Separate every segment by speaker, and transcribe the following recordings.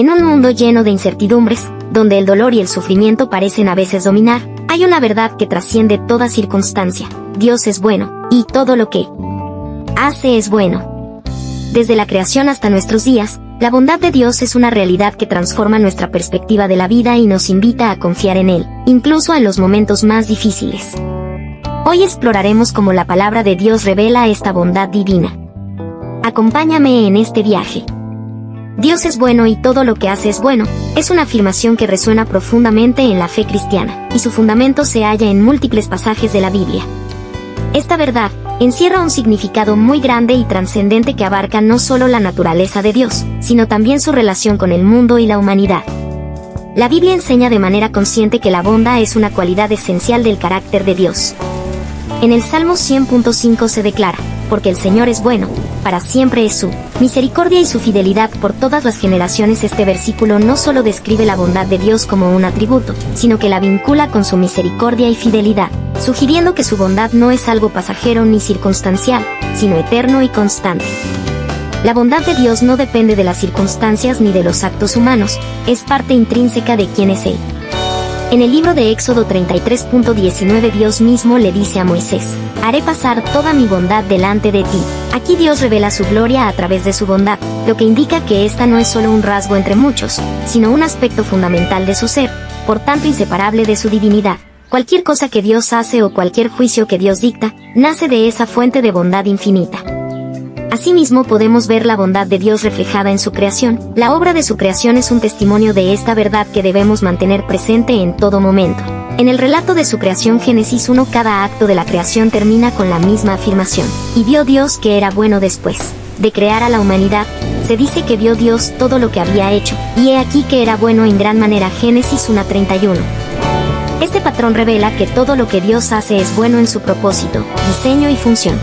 Speaker 1: En un mundo lleno de incertidumbres, donde el dolor y el sufrimiento parecen a veces dominar, hay una verdad que trasciende toda circunstancia. Dios es bueno, y todo lo que hace es bueno. Desde la creación hasta nuestros días, la bondad de Dios es una realidad que transforma nuestra perspectiva de la vida y nos invita a confiar en Él, incluso en los momentos más difíciles. Hoy exploraremos cómo la palabra de Dios revela esta bondad divina. Acompáñame en este viaje. Dios es bueno y todo lo que hace es bueno, es una afirmación que resuena profundamente en la fe cristiana, y su fundamento se halla en múltiples pasajes de la Biblia. Esta verdad encierra un significado muy grande y trascendente que abarca no solo la naturaleza de Dios, sino también su relación con el mundo y la humanidad. La Biblia enseña de manera consciente que la bondad es una cualidad esencial del carácter de Dios. En el Salmo 100.5 se declara: porque el Señor es bueno, para siempre es su misericordia y su fidelidad por todas las generaciones. Este versículo no solo describe la bondad de Dios como un atributo, sino que la vincula con su misericordia y fidelidad, sugiriendo que su bondad no es algo pasajero ni circunstancial, sino eterno y constante. La bondad de Dios no depende de las circunstancias ni de los actos humanos, es parte intrínseca de quién es Él. En el libro de Éxodo 33.19 Dios mismo le dice a Moisés: haré pasar toda mi bondad delante de ti. Aquí Dios revela su gloria a través de su bondad, lo que indica que esta no es solo un rasgo entre muchos, sino un aspecto fundamental de su ser, por tanto inseparable de su divinidad. Cualquier cosa que Dios hace o cualquier juicio que Dios dicta, nace de esa fuente de bondad infinita. Asimismo podemos ver la bondad de Dios reflejada en su creación. La obra de su creación es un testimonio de esta verdad que debemos mantener presente en todo momento. En el relato de su creación Génesis 1, cada acto de la creación termina con la misma afirmación: y vio Dios que era bueno. Después de crear a la humanidad, se dice que vio Dios todo lo que había hecho, y he aquí que era bueno en gran manera. Génesis 1:31. Este patrón revela que todo lo que Dios hace es bueno en su propósito, diseño y función.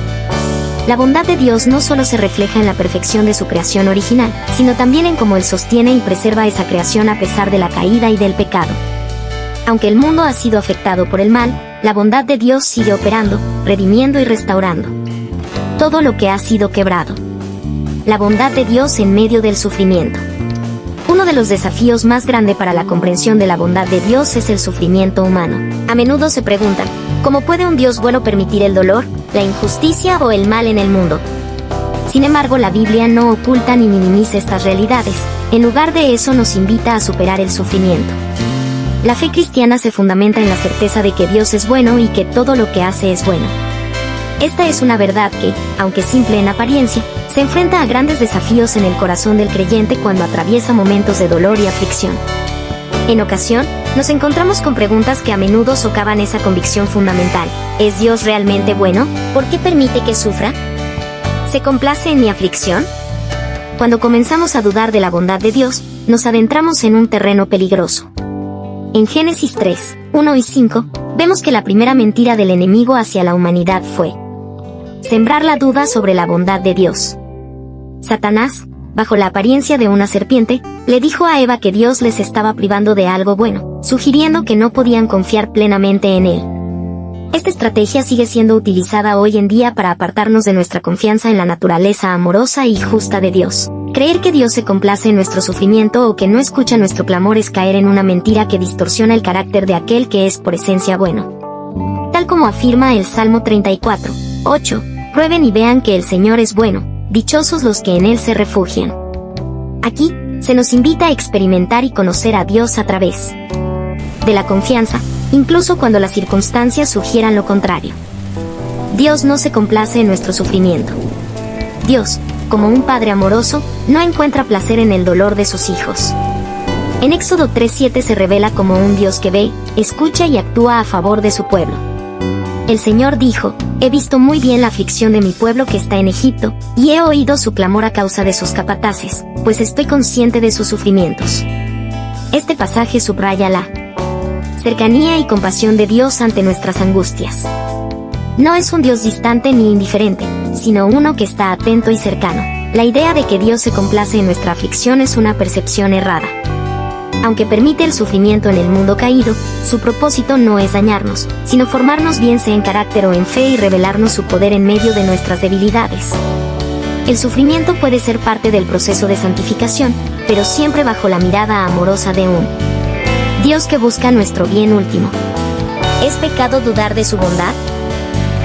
Speaker 1: La bondad de Dios no solo se refleja en la perfección de su creación original, sino también en cómo Él sostiene y preserva esa creación a pesar de la caída y del pecado. Aunque el mundo ha sido afectado por el mal, la bondad de Dios sigue operando, redimiendo y restaurando todo lo que ha sido quebrado. La bondad de Dios en medio del sufrimiento. Uno de los desafíos más grandes para la comprensión de la bondad de Dios es el sufrimiento humano. A menudo se preguntan: ¿cómo puede un Dios bueno permitir el dolor, la injusticia o el mal en el mundo? Sin embargo, la Biblia no oculta ni minimiza estas realidades. En lugar de eso, nos invita a superar el sufrimiento. La fe cristiana se fundamenta en la certeza de que Dios es bueno y que todo lo que hace es bueno. Esta es una verdad que, aunque simple en apariencia, se enfrenta a grandes desafíos en el corazón del creyente cuando atraviesa momentos de dolor y aflicción. En ocasión, nos encontramos con preguntas que a menudo socavan esa convicción fundamental: ¿es Dios realmente bueno? ¿Por qué permite que sufra? ¿Se complace en mi aflicción? Cuando comenzamos a dudar de la bondad de Dios, nos adentramos en un terreno peligroso. En Génesis 3, 1 y 5, vemos que la primera mentira del enemigo hacia la humanidad fue sembrar la duda sobre la bondad de Dios. Satanás, bajo la apariencia de una serpiente, le dijo a Eva que Dios les estaba privando de algo bueno, sugiriendo que no podían confiar plenamente en Él. Esta estrategia sigue siendo utilizada hoy en día para apartarnos de nuestra confianza en la naturaleza amorosa y justa de Dios. Creer que Dios se complace en nuestro sufrimiento o que no escucha nuestro clamor es caer en una mentira que distorsiona el carácter de aquel que es por esencia bueno. Tal como afirma el Salmo 34, 8, prueben y vean que el Señor es bueno, dichosos los que en Él se refugian. Aquí, se nos invita a experimentar y conocer a Dios a través de la confianza, incluso cuando las circunstancias sugieran lo contrario. Dios no se complace en nuestro sufrimiento. Dios, como un padre amoroso, no encuentra placer en el dolor de sus hijos. En Éxodo 3:7 se revela como un Dios que ve, escucha y actúa a favor de su pueblo. El Señor dijo: he visto muy bien la aflicción de mi pueblo que está en Egipto, y he oído su clamor a causa de sus capataces, pues estoy consciente de sus sufrimientos. Este pasaje subraya la cercanía y compasión de Dios ante nuestras angustias. No es un Dios distante ni indiferente, sino uno que está atento y cercano. La idea de que Dios se complace en nuestra aflicción es una percepción errada. Aunque permite el sufrimiento en el mundo caído, su propósito no es dañarnos, sino formarnos bien sea en carácter o en fe y revelarnos su poder en medio de nuestras debilidades. El sufrimiento puede ser parte del proceso de santificación, pero siempre bajo la mirada amorosa de un Dios que busca nuestro bien último. ¿Es pecado dudar de su bondad?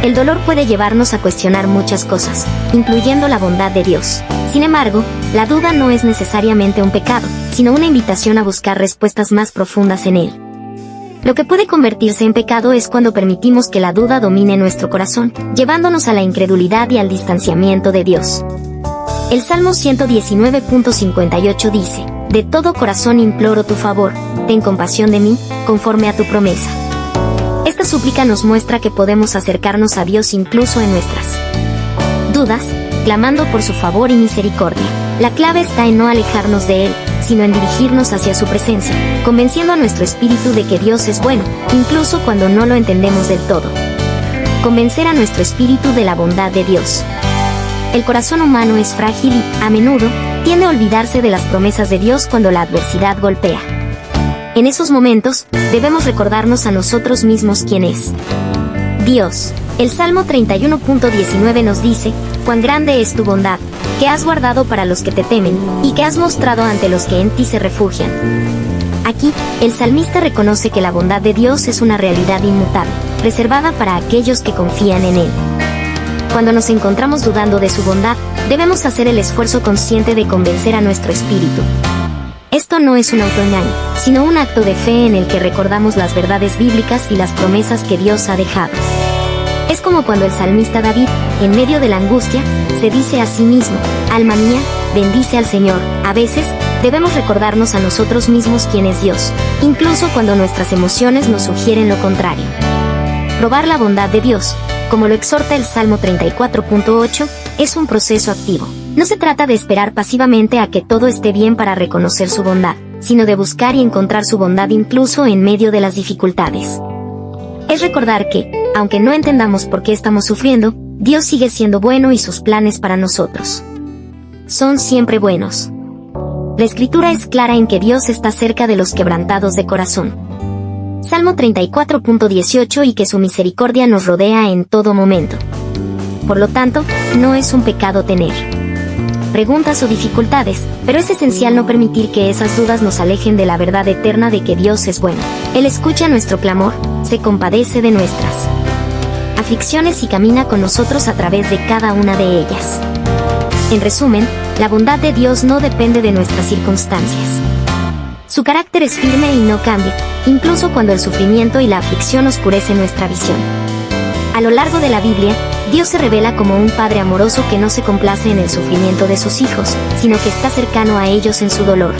Speaker 1: El dolor puede llevarnos a cuestionar muchas cosas, incluyendo la bondad de Dios. Sin embargo, la duda no es necesariamente un pecado, sino una invitación a buscar respuestas más profundas en Él. Lo que puede convertirse en pecado es cuando permitimos que la duda domine nuestro corazón, llevándonos a la incredulidad y al distanciamiento de Dios. El Salmo 119.58 dice: de todo corazón imploro tu favor, ten compasión de mí, conforme a tu promesa. Esta súplica nos muestra que podemos acercarnos a Dios incluso en nuestras dudas, clamando por su favor y misericordia. La clave está en no alejarnos de Él, sino en dirigirnos hacia su presencia, convenciendo a nuestro espíritu de que Dios es bueno, incluso cuando no lo entendemos del todo. Convencer a nuestro espíritu de la bondad de Dios. El corazón humano es frágil y, a menudo, tiende a olvidarse de las promesas de Dios cuando la adversidad golpea. En esos momentos, debemos recordarnos a nosotros mismos quién es Dios. El Salmo 31.19 nos dice: cuán grande es tu bondad, que has guardado para los que te temen, y que has mostrado ante los que en ti se refugian. Aquí, el salmista reconoce que la bondad de Dios es una realidad inmutable, reservada para aquellos que confían en Él. Cuando nos encontramos dudando de su bondad, debemos hacer el esfuerzo consciente de convencer a nuestro espíritu. Esto no es un autoengaño, sino un acto de fe en el que recordamos las verdades bíblicas y las promesas que Dios ha dejado. Es como cuando el salmista David, en medio de la angustia, se dice a sí mismo: alma mía, bendice al Señor. A veces, debemos recordarnos a nosotros mismos quién es Dios, incluso cuando nuestras emociones nos sugieren lo contrario. Probar la bondad de Dios, como lo exhorta el Salmo 34.8, es un proceso activo. No se trata de esperar pasivamente a que todo esté bien para reconocer su bondad, sino de buscar y encontrar su bondad incluso en medio de las dificultades. Es recordar que, aunque no entendamos por qué estamos sufriendo, Dios sigue siendo bueno y sus planes para nosotros son siempre buenos. La Escritura es clara en que Dios está cerca de los quebrantados de corazón. Salmo 34.18 y que su misericordia nos rodea en todo momento. Por lo tanto, no es un pecado tener preguntas o dificultades, pero es esencial no permitir que esas dudas nos alejen de la verdad eterna de que Dios es bueno. Él escucha nuestro clamor, se compadece de nuestras aflicciones y camina con nosotros a través de cada una de ellas. En resumen, la bondad de Dios no depende de nuestras circunstancias. Su carácter es firme y no cambia, incluso cuando el sufrimiento y la aflicción oscurecen nuestra visión. A lo largo de la Biblia, Dios se revela como un Padre amoroso que no se complace en el sufrimiento de sus hijos, sino que está cercano a ellos en su dolor.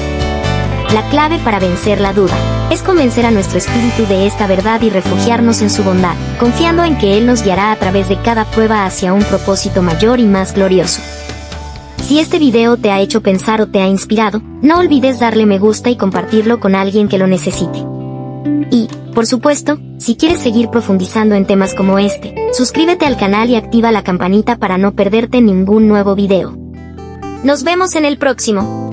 Speaker 1: La clave para vencer la duda es convencer a nuestro espíritu de esta verdad y refugiarnos en su bondad, confiando en que Él nos guiará a través de cada prueba hacia un propósito mayor y más glorioso. Si este video te ha hecho pensar o te ha inspirado, no olvides darle me gusta y compartirlo con alguien que lo necesite. Y, por supuesto, si quieres seguir profundizando en temas como este, suscríbete al canal y activa la campanita para no perderte ningún nuevo video. Nos vemos en el próximo.